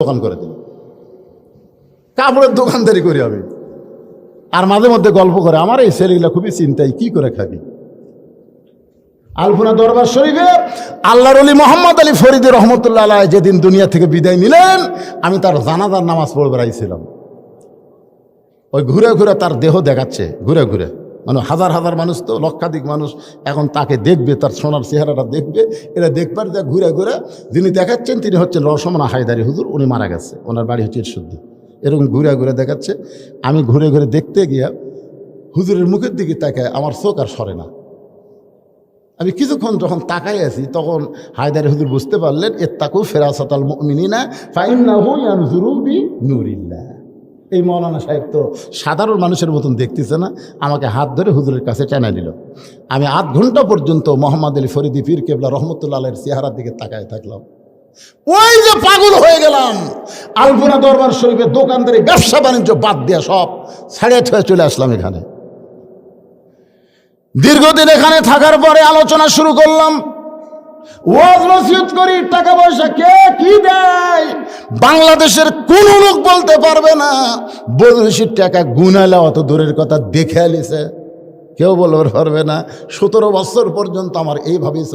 দোকান করে দিল, কাপড়ের দোকানদারি করি আমি। আর মাঝে মধ্যে গল্প করে, আমার এই ছেলেগুলা খুবই চিন্তায়, কি করে খাবি। আলপনা দরবার শরীফে আল্লাহর ওলি মোহাম্মদ আলী ফরিদি রহমতুল্লাহ আলাইহ যেদিন দুনিয়া থেকে বিদায় নিলেন, আমি তার জানাজার নামাজ পড়ে বেড়াইছিলাম। ওই ঘুরে ঘুরে তার দেহ দেখাচ্ছে, ঘুরে ঘুরে, মানে হাজার হাজার মানুষ, তো লক্ষাধিক মানুষ এখন তাকে দেখবে, তার সোনার চেহারাটা দেখবে। এরা দেখবার যা ঘুরে ঘুরে যিনি দেখাচ্ছেন তিনি হচ্ছেন রসমনা হায়দারি হুজুর, উনি মারা গেছে, ওনার বাড়ি হচ্ছে ইরশুদ্দি। এরকম ঘুরে ঘুরে দেখাচ্ছে। আমি ঘুরে ঘুরে দেখতে গিয়া হুজুরের মুখের দিকে তাকায় আমার চোখ আর সরে না। আমি কিছুক্ষণ যখন তাকাই আছি তখন হায়দারি হুজুর বুঝতে পারলেন, ইত্তাকু ফিরাসাতাল মুমিনিনা ফাইন্নাহু ইয়ানজুরু বিনূরিল্লাহ। এই মৌলানা সাহেব তো সাধারণ মানুষের মতন দেখতেছে না, আমাকে হাত ধরে হুজুরের কাছে টেনে নিল। আমি আধ ঘন্টা পর্যন্ত মোহাম্মদ আলী ফরিদি পীর কেবলা রহমতুল্লাহ আলাইহির চেহারার দিকে তাকায় থাকলাম। ওই যে পাগল হয়ে গেলাম। আলপনা দরবার শরীফে দোকানদারি ব্যবসা বাণিজ্য বাদ দিয়ে সব ছেড়ে ছুঁয়ে চলে আসলাম এখানে। দীর্ঘদিন এখানে থাকার পরে আলোচনা শুরু করলাম, ওয়াজ নসিহত করি, টাকা পয়সা কে কি দেয় বাংলাদেশের কোন লোক বলতে পারবে না। বৈদেশিক টাকা গুনালে অত দূরের কথা, দেখে আলিছে কেউ বলতে পারবে না। 17 বছর পর্যন্ত আমার এইভাবেই